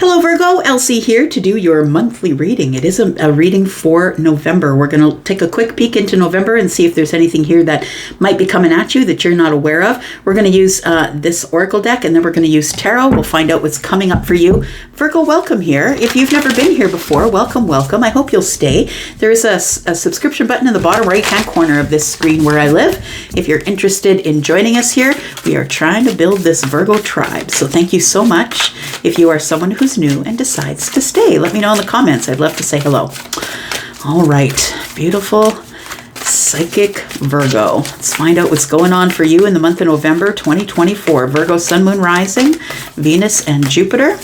Hello Virgo, Elsie here to do your monthly reading. It is a reading for November. We're going to take a quick peek into November and see if there's anything here that might be coming at you that you're not aware of. We're going to use this Oracle deck, and then we're going to use Tarot. We'll find out what's coming up for you. Virgo, welcome here. If you've never been here before, welcome, welcome. I hope you'll stay. There is a subscription button in the bottom right-hand corner of this screen where I live. If you're interested in joining us here, we are trying to build this Virgo tribe. So thank you so much. If you are someone who's new and decides to stay, let me know in the comments. I'd love to say hello. All right, beautiful psychic Virgo. Let's find out what's going on for you in the month of November 2024. Virgo, Sun, Moon, Rising, Venus, and Jupiter.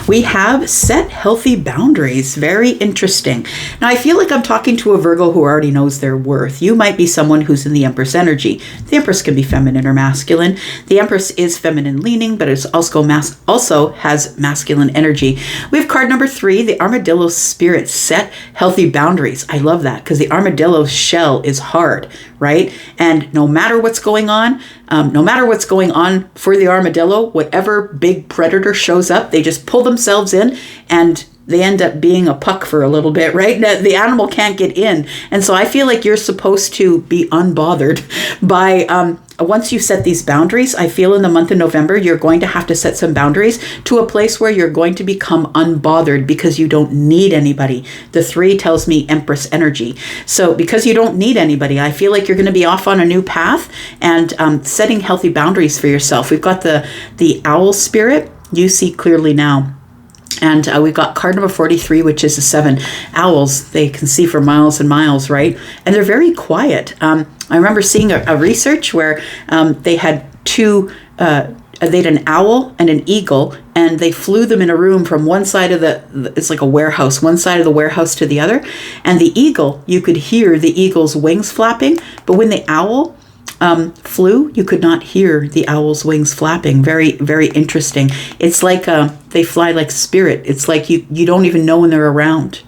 We have set healthy boundaries. Very interesting. Now, I feel like I'm talking to a Virgo who already knows their worth. You might be someone who's in the Empress energy. The Empress can be feminine or masculine. The Empress is feminine leaning, but it also has masculine energy. We have card number 3, the Armadillo Spirit. Set healthy boundaries. I love that because the armadillo's shell is hard, right? And no matter what's going on, for the armadillo, whatever big predator shows up, they just pull themselves in and they end up being a puck for a little bit, right? The animal can't get in. And so I feel like you're supposed to be unbothered by, once you set these boundaries, I feel in the month of November, you're going to have to set some boundaries to a place where you're going to become unbothered because you don't need anybody. The 3 tells me Empress energy. So because you don't need anybody, I feel like you're going to be off on a new path and setting healthy boundaries for yourself. We've got the owl spirit. You see clearly now. And we've got card number 43, which is the 7 owls. They can see for miles and miles, right? And they're very quiet. I remember seeing a research where they had they had an owl and an eagle, and they flew them in a room from one side of it's like a warehouse, one side of the warehouse to the other. And the eagle, you could hear the eagle's wings flapping, but when the owl flew, you could not hear the owl's wings flapping. Very, very interesting. It's like they fly like spirit. It's like you don't even know when they're around.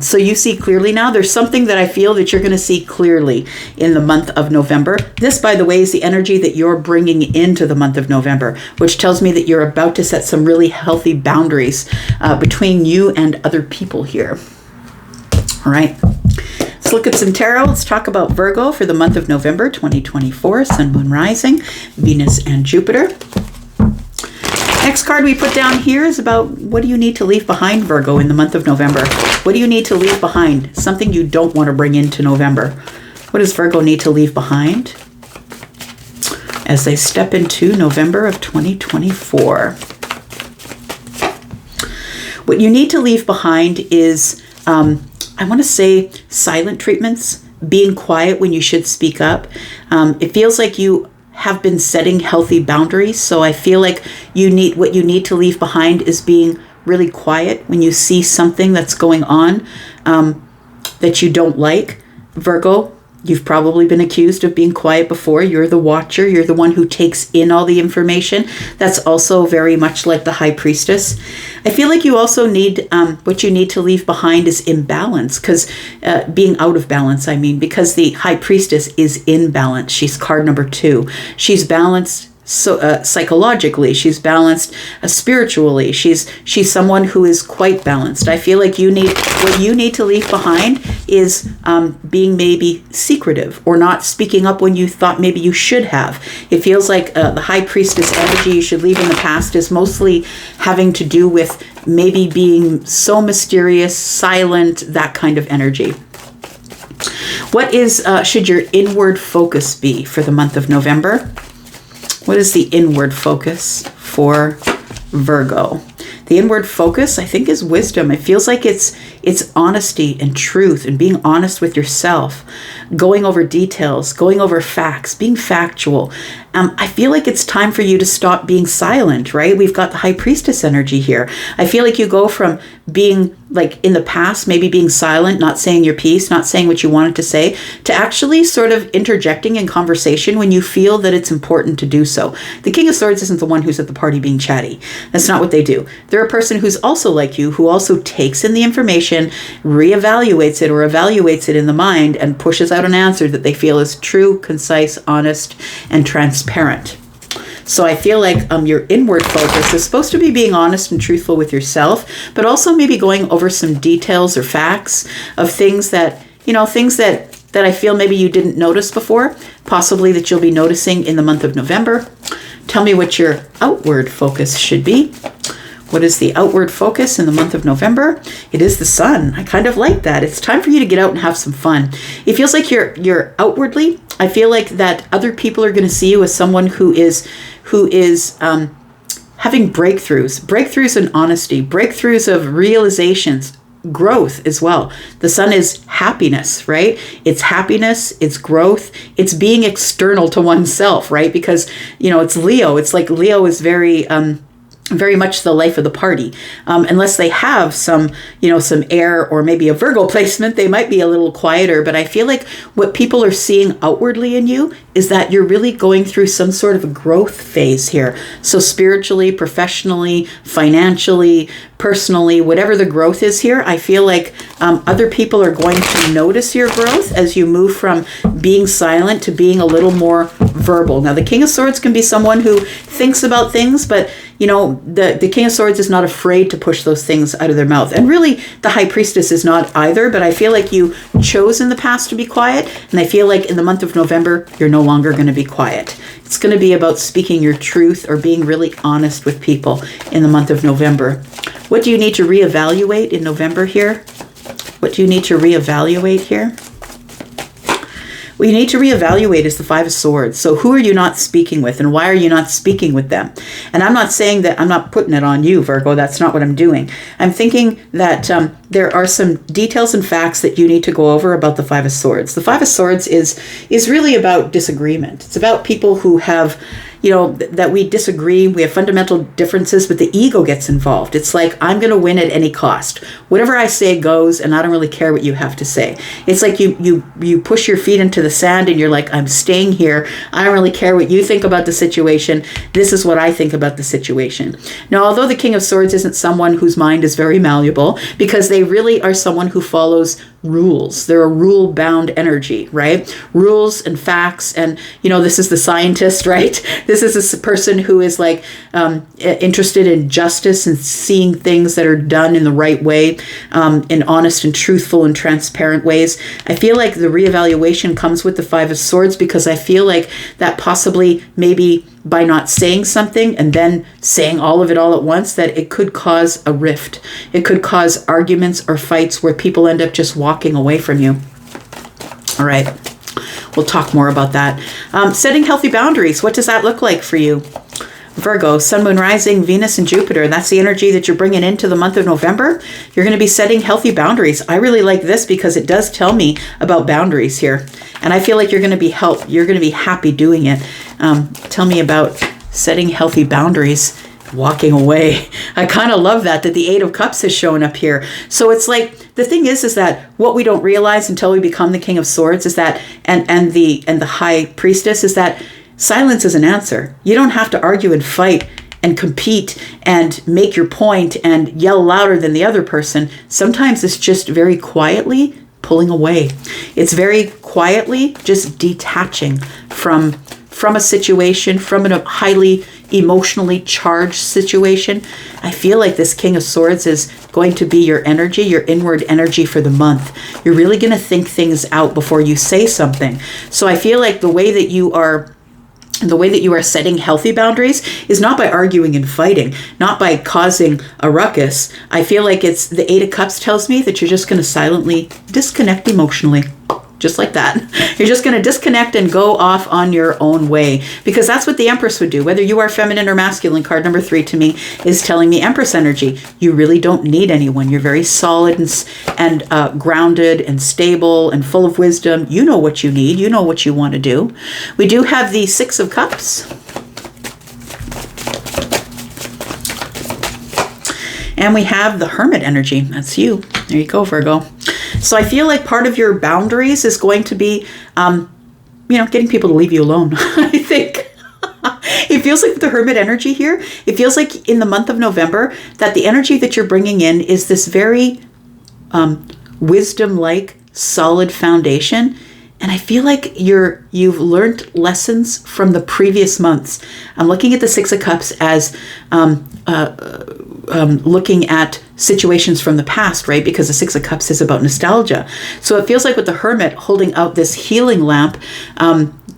So you see clearly now. There's something that I feel that you're going to see clearly in the month of November. This, by the way, is the energy that you're bringing into the month of November, which tells me that you're about to set some really healthy boundaries between you and other people here. All right. Let's look at some tarot. Let's talk about Virgo for the month of November 2024. Sun, Moon, Rising, Venus, and Jupiter. Next card we put down here is about what do you need to leave behind, Virgo, in the month of November. What do you need to leave behind? Something you don't want to bring into November. What does Virgo need to leave behind as they step into November of 2024? What you need to leave behind is I want to say silent treatments, being quiet when you should speak up. It feels like you have been setting healthy boundaries. So I feel like what you need to leave behind is being really quiet when you see something that's going on that you don't like. Virgo, you've probably been accused of being quiet before. You're the watcher. You're the one who takes in all the information. That's also very much like the High Priestess. I feel like you also need, what you need to leave behind is imbalance, because being out of balance, because the High Priestess is in balance. She's card number 2. She's balanced psychologically, she's balanced spiritually. She's someone who is quite balanced. I feel like what you need to leave behind is being maybe secretive or not speaking up when you thought maybe you should have. It feels like the High Priestess energy you should leave in the past is mostly having to do with maybe being so mysterious, silent, that kind of energy. What should your inward focus be for the month of November? What is the inward focus for Virgo? The inward focus, I think, is wisdom. It feels like it's honesty and truth and being honest with yourself, going over details, going over facts, being factual. I feel like it's time for you to stop being silent, right? We've got the High Priestess energy here. I feel like you go from being like in the past, maybe being silent, not saying your piece, not saying what you wanted to say, to actually sort of interjecting in conversation when you feel that it's important to do so. The King of Swords isn't the one who's at the party being chatty. That's not what they do. They're a person who's also like you, who also takes in the information, reevaluates it or evaluates it in the mind, and pushes out an answer that they feel is true, concise, honest, and transparent. So I feel like your inward focus is supposed to be being honest and truthful with yourself, but also maybe going over some details or facts of things that, things that I feel maybe you didn't notice before, possibly that you'll be noticing in the month of November. Tell me what your outward focus should be. What is the outward focus in the month of November? It is the sun. I kind of like that. It's time for you to get out and have some fun. It feels like you're outwardly. I feel like that other people are going to see you as someone who is having breakthroughs in honesty, breakthroughs of realizations, growth as well. The sun is happiness, right? It's happiness, it's growth, it's being external to oneself, right? Because, it's Leo. It's like Leo is very much the life of the party. Unless they have some air or maybe a Virgo placement, they might be a little quieter. But I feel like what people are seeing outwardly in you is that you're really going through some sort of a growth phase here. So spiritually, professionally, financially, personally, whatever the growth is here, I feel like other people are going to notice your growth as you move from being silent to being a little more verbal. Now, the King of Swords can be someone who thinks about things, but the King of Swords is not afraid to push those things out of their mouth. And really, the High Priestess is not either, but I feel like you chose in the past to be quiet. And I feel like in the month of November, you're no longer going to be quiet. It's going to be about speaking your truth or being really honest with people in the month of November. What do you need to reevaluate in November here? What do you need to reevaluate here? What you need to reevaluate is the Five of Swords. So who are you not speaking with, and why are you not speaking with them? And I'm not saying that, I'm not putting it on you, Virgo. That's not what I'm doing. I'm thinking that there are some details and facts that you need to go over about the Five of Swords. The Five of Swords is really about disagreement. It's about people who have, that we disagree, we have fundamental differences, but the ego gets involved. It's like, I'm going to win at any cost. Whatever I say goes, and I don't really care what you have to say. It's like you push your feet into the sand and you're like, I'm staying here. I don't really care what you think about the situation. This is what I think about the situation. Now, although the King of Swords isn't someone whose mind is very malleable, because they really are someone who follows rules. They're a rule-bound energy, right? Rules and facts, and this is the scientist, right? This is a person who is like interested in justice and seeing things that are done in the right way, in honest and truthful and transparent ways. I feel like the reevaluation comes with the Five of Swords, because I feel like that possibly maybe by not saying something and then saying all of it all at once, that it could cause a rift. It could cause arguments or fights where people end up just walking away from you. All right. We'll talk more about that. Setting healthy boundaries. What does that look like for you? Virgo, Sun, Moon, Rising, Venus, and Jupiter. That's the energy that you're bringing into the month of November. You're going to be setting healthy boundaries. I really like this because it does tell me about boundaries here. And I feel like you're going to be happy doing it. Tell me about setting healthy boundaries, walking away. I kind of love that the Eight of Cups has shown up here. So it's like, the thing is that what we don't realize until we become the King of Swords is that, and the High Priestess, is that silence is an answer. You don't have to argue and fight and compete and make your point and yell louder than the other person. Sometimes it's just very quietly pulling away. It's very quietly just detaching from a situation, from a highly emotionally charged situation. I feel like this King of Swords is going to be your energy, your inward energy for the month. You're really going to think things out before you say something. So I feel like the way that you are setting healthy boundaries is not by arguing and fighting, not by causing a ruckus. I feel like it's the Eight of Cups tells me that you're just going to silently disconnect emotionally. Just like that. You're just going to disconnect and go off on your own way, because that's what the Empress would do. Whether you are feminine or masculine, card number 3 to me is telling me Empress energy. You really don't need anyone. You're very solid and grounded and stable and full of wisdom. You know what you need. You know what you want to do. We do have the Six of Cups. And we have the Hermit energy. That's you. There you go, Virgo. So I feel like part of your boundaries is going to be, getting people to leave you alone. I think it feels like with the Hermit energy here, it feels like in the month of November that the energy that you're bringing in is this very wisdom-like solid foundation. And I feel like you've learned lessons from the previous months. I'm looking at the Six of Cups as looking at situations from the past, right? Because the Six of Cups is about nostalgia. So it feels like with the Hermit holding out this healing lamp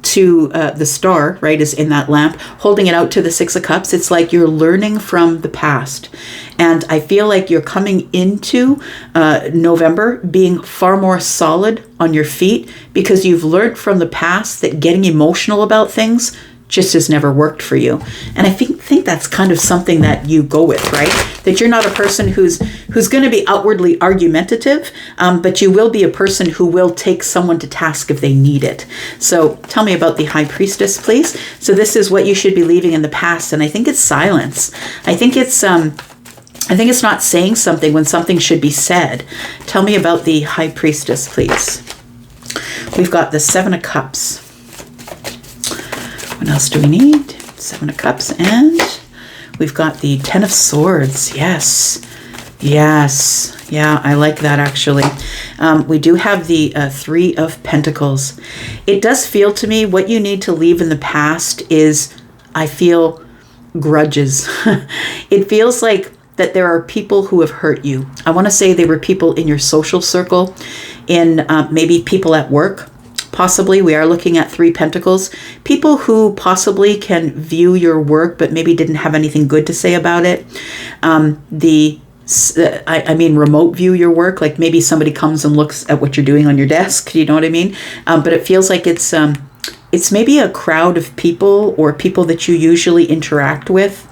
to the star, right, is in that lamp, holding it out to the Six of Cups. It's like you're learning from the past. And I feel like you're coming into November being far more solid on your feet because you've learned from the past that getting emotional about things just has never worked for you. And I think that's kind of something that you go with, right? That you're not a person who's going to be outwardly argumentative, but you will be a person who will take someone to task if they need it. So tell me about the High Priestess, please. So this is what you should be leaving in the past, and I think it's silence. I think it's not saying something when something should be said. Tell me about the High Priestess, please. We've got the Seven of Cups. What else do we need? Seven of Cups, and we've got the Ten of Swords. Yes. Yeah, I like that actually. We do have the Three of Pentacles. It does feel to me what you need to leave in the past is, I feel, grudges. It feels like that there are people who have hurt you. I want to say they were people in your social circle, in maybe people at work. Possibly, we are looking at Three Pentacles. People who possibly can view your work, but maybe didn't have anything good to say about it. I mean, remote view your work. Like maybe somebody comes and looks at what you're doing on your desk. You know what I mean? But it feels like it's maybe a crowd of people or people that you usually interact with.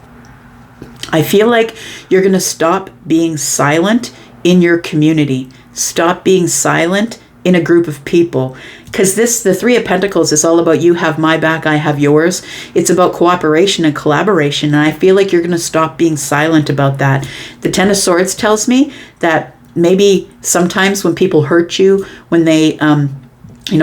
I feel like you're going to stop being silent in your community. Stop being silent in a group of people. Because the Three of Pentacles is all about you have my back, I have yours. It's about cooperation and collaboration. And I feel like you're going to stop being silent about that. The Ten of Swords tells me that maybe sometimes when people hurt you, when they,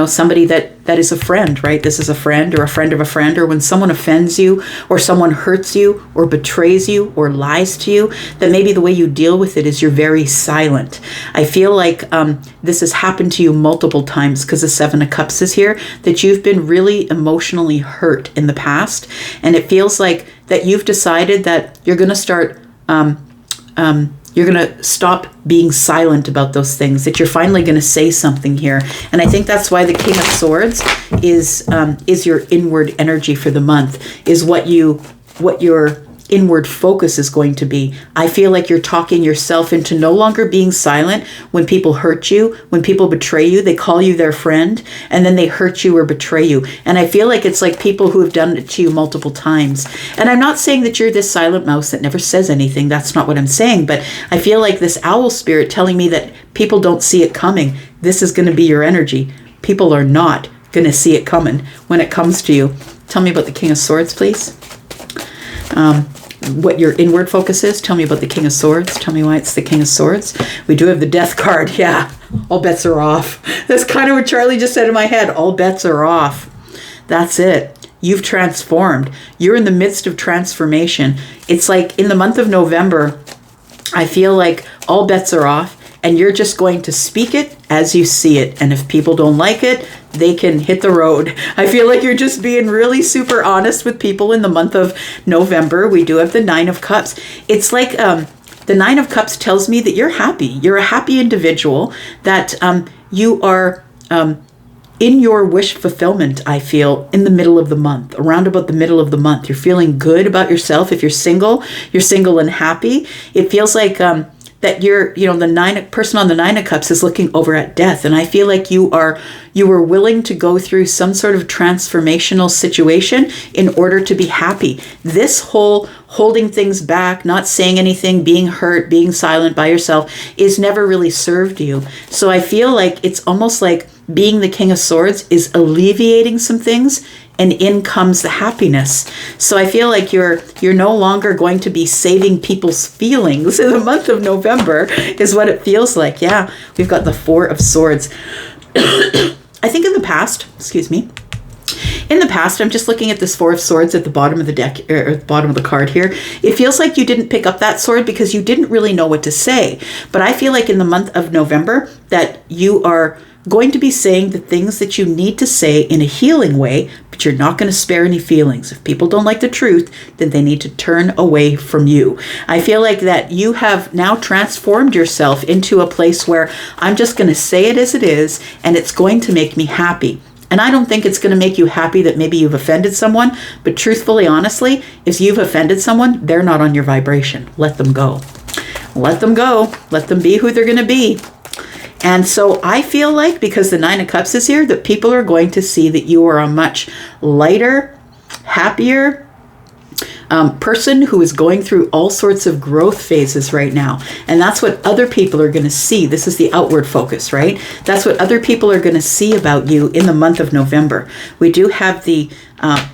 somebody that is a friend, right? This is a friend or a friend of a friend, or when someone offends you or someone hurts you or betrays you or lies to you, that maybe the way you deal with it is you're very silent. I feel like this has happened to you multiple times because the Seven of Cups is here, that you've been really emotionally hurt in the past. And it feels like that you've decided that you're going to start you're going to stop being silent about those things, that you're finally going to say something here. And I think that's why the King of Swords is your inward energy for the month, is what your inward focus is going to be. I feel like you're talking yourself into no longer being silent when people hurt you, when people betray you, they call you their friend, and then they hurt you or betray you. And I feel like it's like people who have done it to you multiple times. And I'm not saying that you're this silent mouse that never says anything. That's not what I'm saying. But I feel like this owl spirit telling me that people don't see it coming. This is going to be your energy. People are not going to see it coming when it comes to you. Tell me about the King of Swords, please. What your inward focus is. Tell me about the King of Swords. Tell me why it's the King of Swords. We do have the Death card. Yeah, all bets are off. That's kind of what Charlie just said in my head. All bets are off. That's it. You've transformed. You're in the midst of transformation. It's like in the month of November, I feel like all bets are off and you're just going to speak it as you see it. And if people don't like it, they can hit the road. I feel like you're just being really super honest with people in the month of November. We do have the Nine of Cups. It's like the Nine of Cups tells me that you're happy. You're a happy individual, that you are in your wish fulfillment, I feel, in the middle of the month, around about the middle of the month. You're feeling good about yourself. If you're single and happy. It feels like that you're, the person on the Nine of Cups is looking over at death. And I feel like you were willing to go through some sort of transformational situation in order to be happy. This whole holding things back, not saying anything, being hurt, being silent by yourself is never really served you. So I feel like it's almost like being the King of Swords is alleviating some things, and in comes the happiness. So I feel like you're no longer going to be saving people's feelings in the month of November, is what it feels like. Yeah, we've got the Four of Swords. I think in the past, I'm just looking at this Four of Swords at the bottom of the deck, or the bottom of the card here. It feels like you didn't pick up that sword because you didn't really know what to say. But I feel like in the month of November that you are going to be saying the things that you need to say in a healing way, but you're not going to spare any feelings. If people don't like the truth, then they need to turn away from you. I feel like that you have now transformed yourself into a place where I'm just going to say it as it is, and it's going to make me happy. And I don't think it's going to make you happy that maybe you've offended someone, but truthfully, honestly, if you've offended someone, they're not on your vibration. Let them go. Let them go. Let them be who they're going to be. And so I feel like, because the Nine of Cups is here, that people are going to see that you are a much lighter, happier person who is going through all sorts of growth phases right now. And that's what other people are going to see. This is the outward focus, right? That's what other people are going to see about you in the month of November. We do have the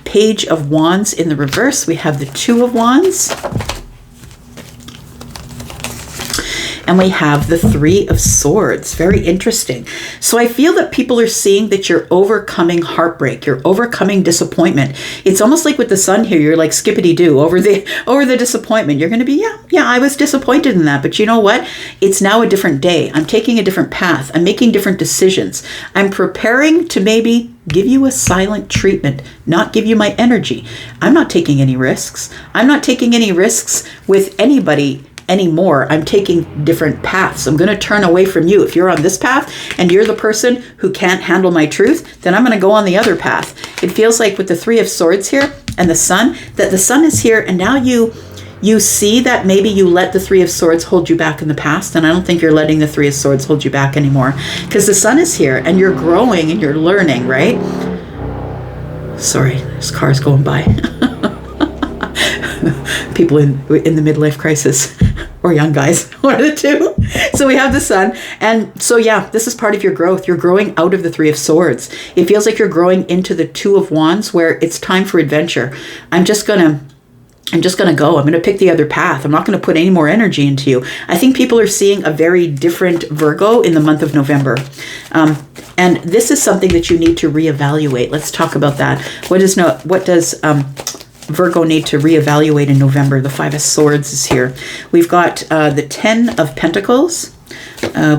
Page of Wands in the reverse. We have the Two of Wands. And we have the Three of Swords. Very interesting. So I feel that people are seeing that you're overcoming heartbreak. You're overcoming disappointment. It's almost like with the Sun here, you're like skippity-doo over the disappointment. You're going to be, yeah, I was disappointed in that. But you know what? It's now a different day. I'm taking a different path. I'm making different decisions. I'm preparing to maybe give you a silent treatment, not give you my energy. I'm not taking any risks. I'm not taking any risks with anybody anymore. I'm taking different paths. I'm going to turn away from you. If you're on this path and you're the person who can't handle my truth, then I'm going to go on the other path. It feels like with the Three of Swords here and the Sun, that the Sun is here, and now you see that maybe you let the Three of Swords hold you back in the past, and I don't think you're letting the Three of Swords hold you back anymore, because the Sun is here and you're growing and you're learning, right? Sorry, there's cars going by. People in the midlife crisis, or young guys, one of the two. So we have the Sun. And so, yeah, this is part of your growth. You're growing out of the Three of Swords. It feels like you're growing into the Two of Wands, where it's time for adventure. I'm just going to go. I'm going to pick the other path. I'm not going to put any more energy into you. I think people are seeing a very different Virgo in the month of November. And this is something that you need to reevaluate. Let's talk about that. What does Virgo need to reevaluate in November? The Five of Swords is here. We've got the Ten of Pentacles.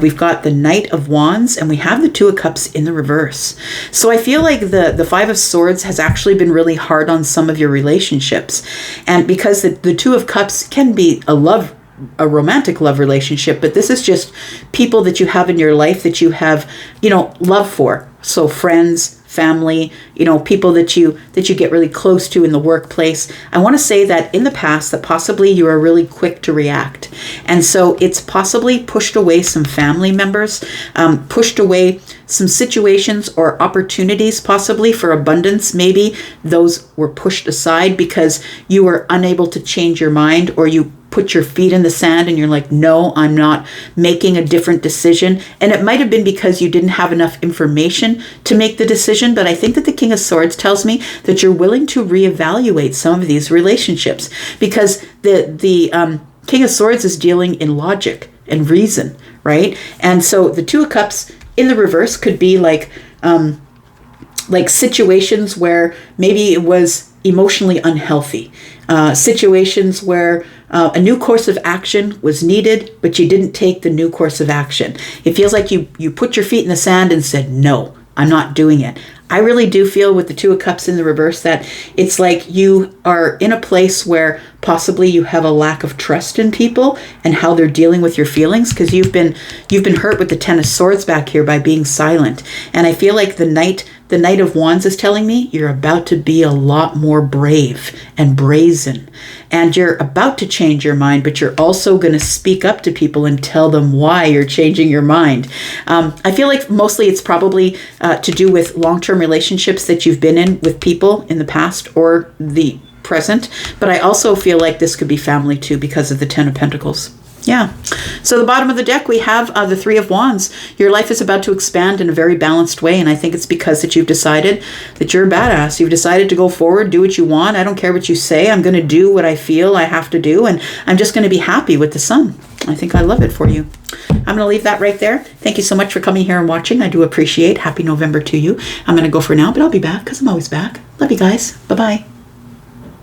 We've got the Knight of Wands, and we have the Two of Cups in the reverse. So I feel like the Five of Swords has actually been really hard on some of your relationships. And because the Two of Cups can be a romantic love relationship, but this is just people that you have in your life that you have, love for. So friends, family, people that you get really close to in the workplace. I want to say that in the past that possibly you are really quick to react. And so it's possibly pushed away some family members, pushed away some situations or opportunities possibly for abundance. Maybe those were pushed aside because you were unable to change your mind, or you put your feet in the sand and you're like, no, I'm not making a different decision. And it might have been because you didn't have enough information to make the decision. But I think that the King of Swords tells me that you're willing to reevaluate some of these relationships, because the King of Swords is dealing in logic and reason, right? And so the Two of Cups in the reverse could be like situations where maybe it was emotionally unhealthy, situations where a new course of action was needed, but you didn't take the new course of action. It feels like you put your feet in the sand and said, no, I'm not doing it. I really do feel with the Two of Cups in the reverse that it's like you are in a place where possibly you have a lack of trust in people and how they're dealing with your feelings, because you've been hurt with the Ten of Swords back here by being silent. And I feel like the Knight of Wands is telling me you're about to be a lot more brave and brazen, and you're about to change your mind, but you're also going to speak up to people and tell them why you're changing your mind. I feel like mostly it's probably to do with long-term relationships that you've been in with people in the past or the present, but I also feel like this could be family too because of the Ten of Pentacles. Yeah. So the bottom of the deck, we have the Three of Wands. Your life is about to expand in a very balanced way. And I think it's because that you've decided that you're a badass. You've decided to go forward, do what you want. I don't care what you say. I'm going to do what I feel I have to do. And I'm just going to be happy with the Sun. I think I love it for you. I'm going to leave that right there. Thank you so much for coming here and watching. I do appreciate. Happy November to you. I'm going to go for now, but I'll be back because I'm always back. Love you guys. Bye-bye.